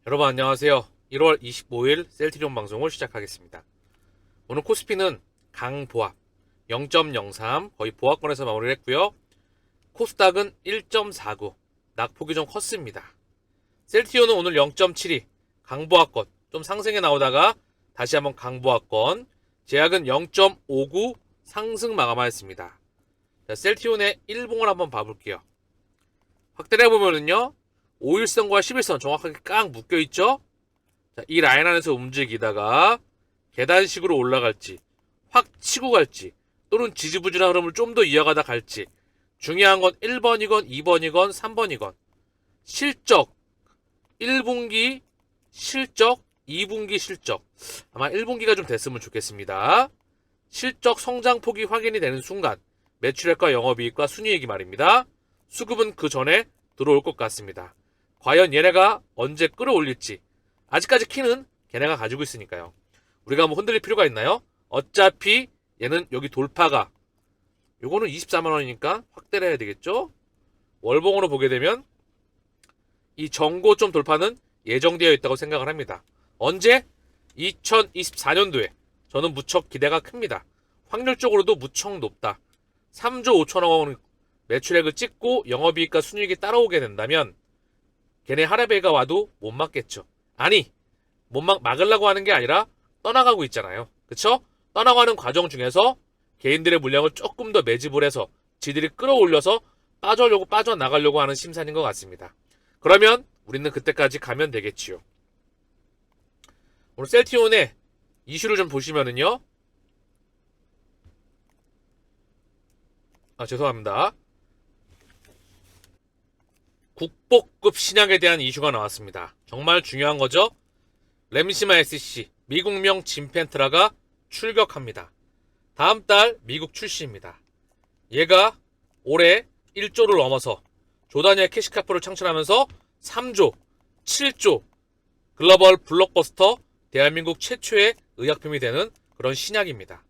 여러분 안녕하세요. 1월 25일 셀트리온 방송을 시작하겠습니다. 오늘 코스피는 강보합 0.03 거의 보합권에서 마무리를 했고요. 코스닥은 1.49 낙폭이 좀 컸습니다. 셀트리온은 오늘 0.72 강보합권 좀 상승해 나오다가 다시 한번 강보합권, 제약은 0.59 상승 마감하였습니다. 자, 셀트리온의 일봉을 한번 봐볼게요. 확대를 해보면은요 5일선과 11선 정확하게 깡 묶여있죠? 자, 이 라인 안에서 움직이다가 계단식으로 올라갈지 확 치고 갈지 또는 지지부진한 흐름을 좀 더 이어가다 갈지, 중요한 건 1번이건 2번이건 3번이건 실적 1분기 실적 2분기 실적, 아마 1분기가 좀 됐으면 좋겠습니다. 실적 성장폭이 확인이 되는 순간 매출액과 영업이익과 순이익이 말입니다. 수급은 그 전에 들어올 것 같습니다. 과연 얘네가 언제 끌어올릴지 아직까지 키는 걔네가 가지고 있으니까요. 우리가 뭐 흔들릴 필요가 있나요? 어차피 얘는 여기 돌파가 요거는 24만원이니까 확대를 해야 되겠죠. 월봉으로 보게 되면 이 정고점 돌파는 예정되어 있다고 생각을 합니다. 언제? 2024년도에 저는 무척 기대가 큽니다. 확률적으로도 무척 높다. 3조 5천억 원 매출액을 찍고 영업이익과 순이익이 따라오게 된다면 걔네 하라베가 와도 못 막겠죠. 아니, 못 막으려고 하는 게 아니라 떠나가고 있잖아요. 그쵸? 떠나가는 과정 중에서 개인들의 물량을 조금 더 매집을 해서 지들이 끌어올려서 빠져나가려고 하는 심산인 것 같습니다. 그러면 우리는 그때까지 가면 되겠지요. 오늘 셀트리온의 이슈를 좀 보시면은요. 죄송합니다. 국보급 신약에 대한 이슈가 나왔습니다. 정말 중요한 거죠. 램시마 SC 미국명 짐펜트라가 출격합니다. 다음 달 미국 출시입니다. 얘가 올해 1조를 넘어서 조단위의 캐시카프를 창출하면서 3조, 7조 글로벌 블록버스터 대한민국 최초의 의약품이 되는 그런 신약입니다.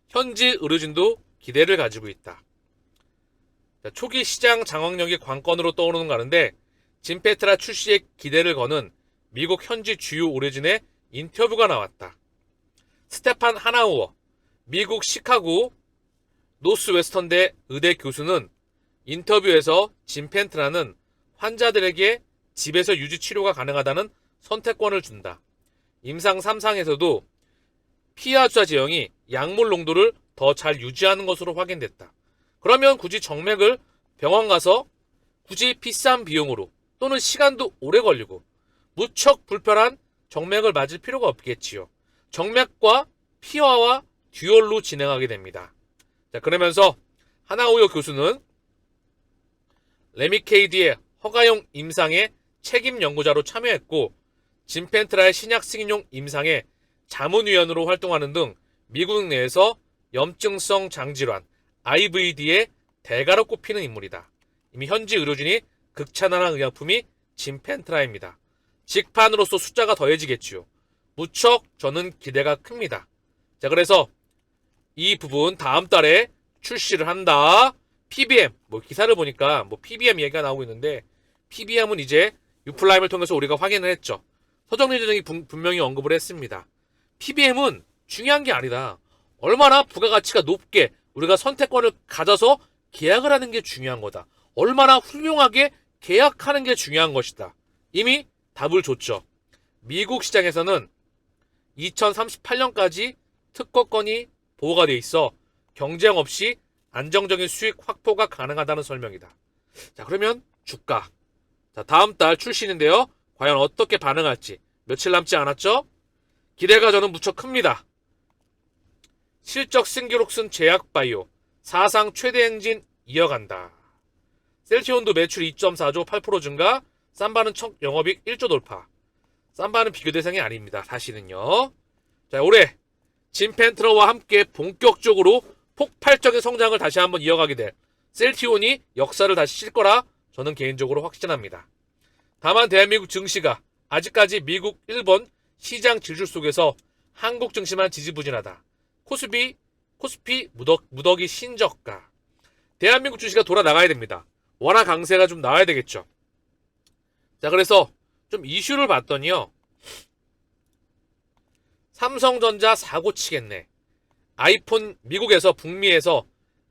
현지 의료진도 기대를 가지고 있다. 초기 시장 장악력이 관건으로 떠오르는 가는데 짐페트라 출시에 기대를 거는 미국 현지 주요 의료진의 인터뷰가 나왔다. 스테판 하나우어 미국 시카고 노스웨스턴대 의대 교수는 인터뷰에서 짐펜트라는 환자들에게 집에서 유지 치료가 가능하다는 선택권을 준다. 임상 3상에서도 피하 주사 제형이 약물 농도를 더 잘 유지하는 것으로 확인됐다. 그러면 굳이 정맥을 병원 가서 굳이 비싼 비용으로 또는 시간도 오래 걸리고 무척 불편한 정맥을 맞을 필요가 없겠지요. 정맥과 피화와 듀얼로 진행하게 됩니다. 자, 그러면서 하나우여 교수는 레미케이디의 허가용 임상에 책임 연구자로 참여했고 짐펜트라의 신약 승인용 임상에 자문위원으로 활동하는 등 미국 내에서 염증성 장질환 IVD의 대가로 꼽히는 인물이다. 이미 현지 의료진이 극찬하는 의약품이 짐펜트라입니다. 직판으로서 숫자가 더해지겠지요. 무척 저는 기대가 큽니다. 자, 그래서 이 부분 다음 달에 출시를 한다. PBM, 기사를 보니까 PBM 얘기가 나오고 있는데 PBM은 이제 유플라임을 통해서 우리가 확인을 했죠. 서정리 대장이 분명히 언급을 했습니다. PBM은 중요한 게 아니다. 얼마나 부가가치가 높게 우리가 선택권을 가져서 계약을 하는 게 중요한 거다. 얼마나 훌륭하게 계약하는 게 중요한 것이다. 이미 답을 줬죠. 미국 시장에서는 2038년까지 특허권이 보호가 돼 있어 경쟁 없이 안정적인 수익 확보가 가능하다는 설명이다. 자, 그러면 주가. 자, 다음 달 출시인데요. 과연 어떻게 반응할지 며칠 남지 않았죠? 기대가 저는 무척 큽니다. 실적 신기록 쓴 제약바이오 사상 최대 행진 이어간다. 셀트리온도 매출 2.4조 8% 증가, 삼바는 영업이익 1조 돌파. 삼바는 비교 대상이 아닙니다. 사실은요. 자, 올해 짐펜트라와 함께 본격적으로 폭발적인 성장을 다시 한번 이어가게 될 셀트리온이 역사를 다시 칠 거라 저는 개인적으로 확신합니다. 다만 대한민국 증시가 아직까지 미국, 일본 시장 질주 속에서 한국 증시만 지지부진하다. 코스피 무더기 신저가. 대한민국 주식이 돌아 나가야 됩니다. 원화 강세가 좀 나와야 되겠죠. 자, 그래서 좀 이슈를 봤더니요. 삼성전자 사고 치겠네. 아이폰 미국에서 북미에서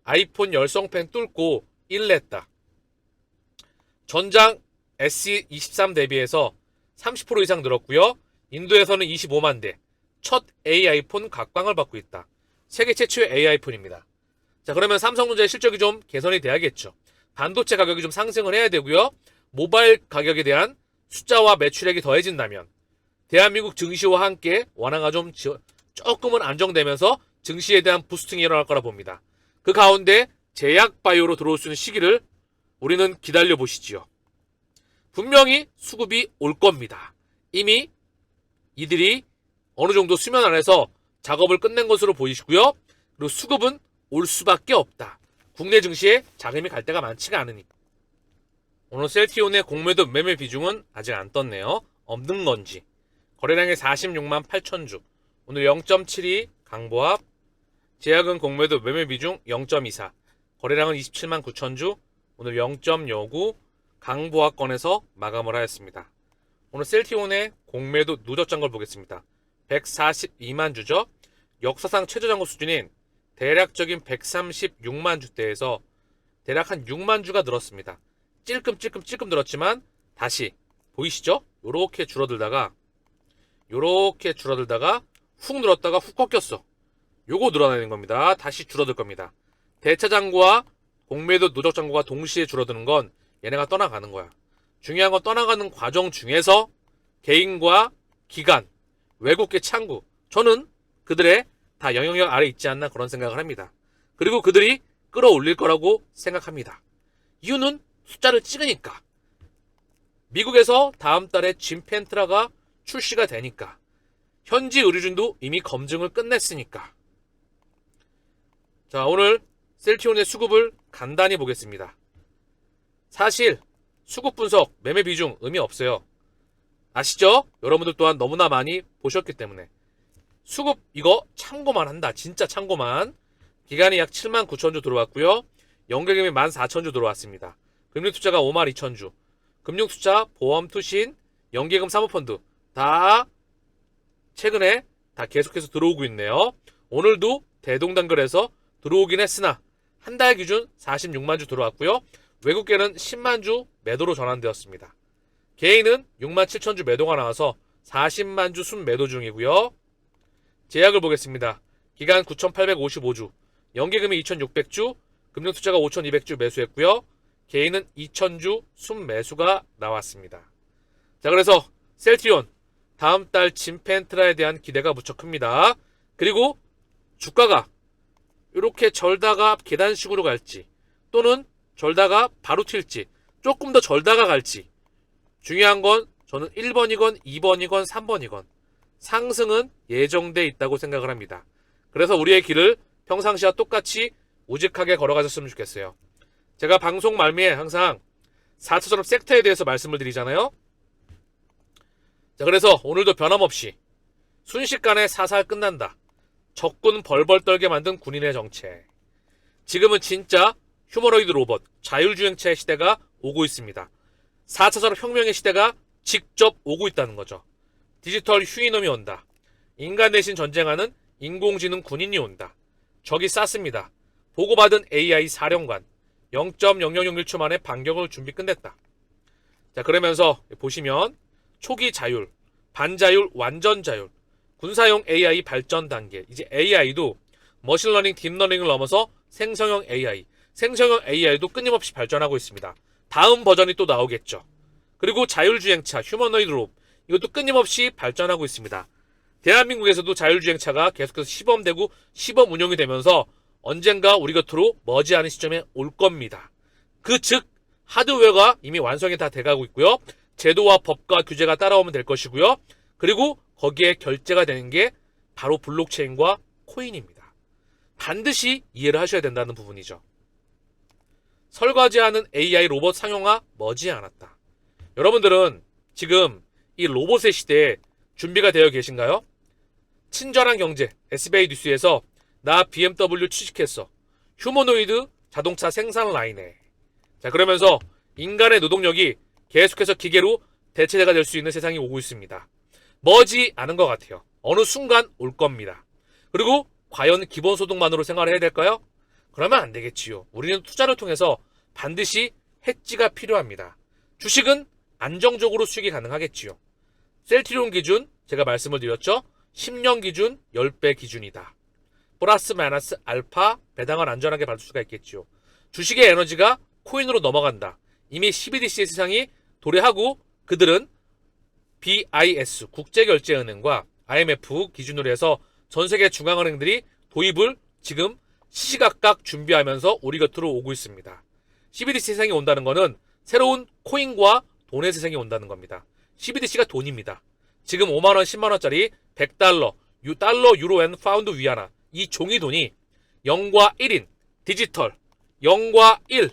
아이폰 열성팬 뚫고 1냈다. 전장 SE23 대비해서 30% 이상 늘었고요. 인도에서는 25만 대. 첫 A 아이폰 각광을 받고 있다. 세계 최초의 A 아이폰입니다. 자, 그러면 삼성전자의 실적이 좀 개선이 돼야겠죠. 반도체 가격이 좀 상승을 해야 되고요. 모바일 가격에 대한 숫자와 매출액이 더해진다면 대한민국 증시와 함께 원화가 좀 조금은 안정되면서 증시에 대한 부스팅이 일어날 거라 봅니다. 그 가운데 제약바이오로 들어올 수 있는 시기를 우리는 기다려 보시지요. 분명히 수급이 올 겁니다. 이미 이들이 어느 정도 수면 안에서 작업을 끝낸 것으로 보이시고요. 그리고 수급은 올 수밖에 없다. 국내 증시에 자금이 갈 데가 많지가 않으니까. 오늘 셀티온의 공매도 매매 비중은 아직 안 떴네요. 없는 건지. 거래량이 46만 8천 주. 오늘 0.72 강보합. 제약은 공매도 매매 비중 0.24. 거래량은 27만 9천 주. 오늘 0.59 강보합권에서 마감을 하였습니다. 오늘 셀티온의 공매도 누적장 걸 보겠습니다. 142만 주죠. 역사상 최저장고 수준인 대략적인 136만 주대에서 대략 한 6만 주가 늘었습니다. 찔끔 늘었지만 다시 보이시죠? 요렇게 줄어들다가 훅 늘었다가 훅 꺾였어. 요거 늘어나는 겁니다. 다시 줄어들 겁니다. 대차장고와 공매도 누적장고가 동시에 줄어드는 건 얘네가 떠나가는 거야. 중요한 건 떠나가는 과정 중에서 개인과 기관, 외국계 창구, 저는 그들의 다 영향력 아래 있지 않나 그런 생각을 합니다. 그리고 그들이 끌어올릴 거라고 생각합니다. 이유는 숫자를 찍으니까. 미국에서 다음 달에 짐 펜트라가 출시가 되니까. 현지 의료진도 이미 검증을 끝냈으니까. 자, 오늘 셀티온의 수급을 간단히 보겠습니다. 사실 수급 분석, 매매 비중 의미 없어요. 아시죠? 여러분들 또한 너무나 많이 보셨기 때문에. 수급 이거 참고만 한다. 진짜 참고만. 기간이 약 7만 9천 주 들어왔고요. 연결금이 14,000주 들어왔습니다. 금융투자가 5만 2천 주. 금융투자, 보험, 투신, 연계금 사모펀드 다 최근에 다 계속해서 들어오고 있네요. 오늘도 대동단결해서 들어오긴 했으나 한 달 기준 46만 주 들어왔고요. 외국계는 10만 주 매도로 전환되었습니다. 개인은 6만 7천 주 매도가 나와서 40만 주 순매도 중이고요. 제약을 보겠습니다. 기간 9,855주, 연계금이 2,600주, 금융투자가 5,200주 매수했고요. 개인은 2,000주 순매수가 나왔습니다. 자, 그래서 셀티온 다음 달 짐펜트라에 대한 기대가 무척 큽니다. 그리고 주가가 이렇게 절다가 계단식으로 갈지 또는 절다가 바로 튈지 조금 더 절다가 갈지 중요한 건 저는 1번이건 2번이건 3번이건 상승은 예정돼 있다고 생각을 합니다. 그래서 우리의 길을 평상시와 똑같이 우직하게 걸어가셨으면 좋겠어요. 제가 방송 말미에 항상 4차전업 섹터에 대해서 말씀을 드리잖아요. 자, 그래서 오늘도 변함없이 순식간에 사살 끝난다. 적군 벌벌 떨게 만든 군인의 정체. 지금은 진짜 휴머노이드 로봇, 자율주행차의 시대가 오고 있습니다. 4차 산업혁명의 시대가 직접 오고 있다는 거죠. 디지털 휴이놈이 온다. 인간 대신 전쟁하는 인공지능 군인이 온다. 적이 쌌습니다. 보고받은 AI 사령관 0.0001초 만에 반격을 준비 끝냈다. 자, 그러면서 보시면 초기 자율, 반자율, 완전 자율, 군사용 AI 발전 단계. 이제 AI도 머신러닝, 딥러닝을 넘어서 생성형 AI, 생성형 AI도 끊임없이 발전하고 있습니다. 다음 버전이 또 나오겠죠. 그리고 자율주행차, 휴머노이드 로봇, 이것도 끊임없이 발전하고 있습니다. 대한민국에서도 자율주행차가 계속해서 시범되고 시범 운용이 되면서 언젠가 우리 곁으로 머지않은 시점에 올 겁니다. 그 즉 하드웨어가 이미 완성이 다 돼가고 있고요. 제도와 법과 규제가 따라오면 될 것이고요. 그리고 거기에 결제가 되는 게 바로 블록체인과 코인입니다. 반드시 이해를 하셔야 된다는 부분이죠. 설거지하는 AI 로봇 상용화 머지않았다. 여러분들은 지금 이 로봇의 시대에 준비가 되어 계신가요? 친절한 경제 SBA 뉴스에서 나 BMW 취직했어. 휴머노이드 자동차 생산 라인에. 자, 그러면서 인간의 노동력이 계속해서 기계로 대체가 될 수 있는 세상이 오고 있습니다. 머지 않은 것 같아요. 어느 순간 올 겁니다. 그리고 과연 기본소득만으로 생활을 해야 될까요? 그러면 안 되겠지요. 우리는 투자를 통해서 반드시 해지가 필요합니다. 주식은 안정적으로 수익이 가능하겠지요. 셀트리온 기준 제가 말씀을 드렸죠. 10년 기준 10배 기준이다. 플러스 마이너스 알파 배당을 안전하게 받을 수가 있겠지요. 주식의 에너지가 코인으로 넘어간다. 이미 CBDC의 세상이 도래하고 그들은 BIS 국제결제은행과 IMF 기준으로 해서 전세계 중앙은행들이 도입을 지금 시시각각 준비하면서 우리 곁으로 오고 있습니다. CBDC 세상이 온다는 것은 새로운 코인과 돈의 세상이 온다는 겁니다. CBDC가 돈입니다. 지금 5만원, 10만원짜리 100달러, 달러, 유로, 앤 파운드 위안화 이 종이 돈이 0과 1인 디지털 0과 1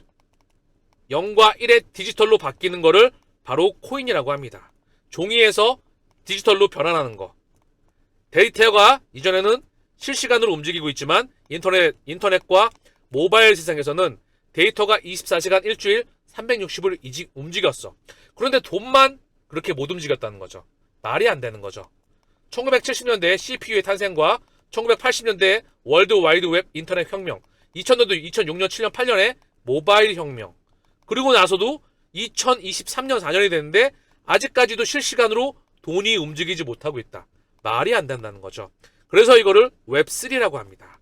0과 1의 디지털로 바뀌는 거를 바로 코인이라고 합니다. 종이에서 디지털로 변환하는 거. 데이터가 이전에는 실시간으로 움직이고 있지만 인터넷과 모바일 세상에서는 데이터가 24시간 일주일 360을 움직였어. 그런데 돈만 그렇게 못 움직였다는 거죠. 말이 안 되는 거죠. 1970년대 CPU의 탄생과 1980년대 월드 와이드 웹 인터넷 혁명, 2000년도 2006년 7년 8년에 모바일 혁명, 그리고 나서도 2023년 4년이 됐는데 아직까지도 실시간으로 돈이 움직이지 못하고 있다. 말이 안 된다는 거죠. 그래서 이거를 웹3라고 합니다.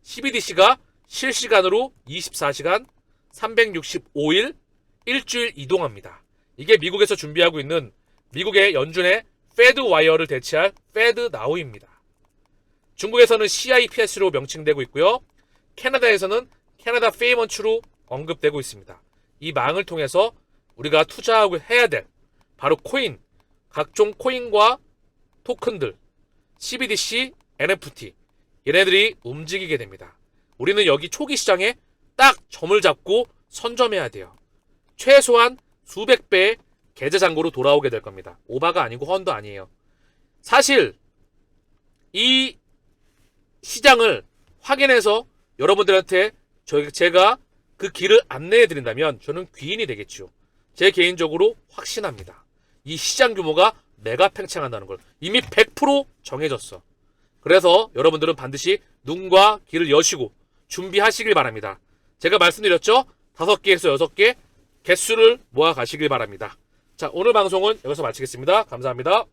CBDC가 실시간으로 24시간 365일 일주일 이동합니다. 이게 미국에서 준비하고 있는 미국의 연준의 페드 와이어를 대체할 페드 나우입니다. 중국에서는 CIPS로 명칭되고 있고요. 캐나다에서는 캐나다 페이먼츠로 언급되고 있습니다. 이 망을 통해서 우리가 투자하고 해야 될 바로 코인, 각종 코인과 토큰들, CBDC, NFT 얘네들이 움직이게 됩니다. 우리는 여기 초기 시장에 딱 점을 잡고 선점해야 돼요. 최소한 수백 배의 계좌 잔고로 돌아오게 될 겁니다. 오바가 아니고 헌도 아니에요. 사실 이 시장을 확인해서 여러분들한테 제가 그 길을 안내해 드린다면 저는 귀인이 되겠죠. 제 개인적으로 확신합니다. 이 시장 규모가 메가 팽창한다는 걸 이미 100% 정해졌어. 그래서 여러분들은 반드시 눈과 귀를 여시고 준비하시길 바랍니다. 제가 말씀드렸죠? 5개에서 6개 개수를 모아 가시길 바랍니다. 자, 오늘 방송은 여기서 마치겠습니다. 감사합니다.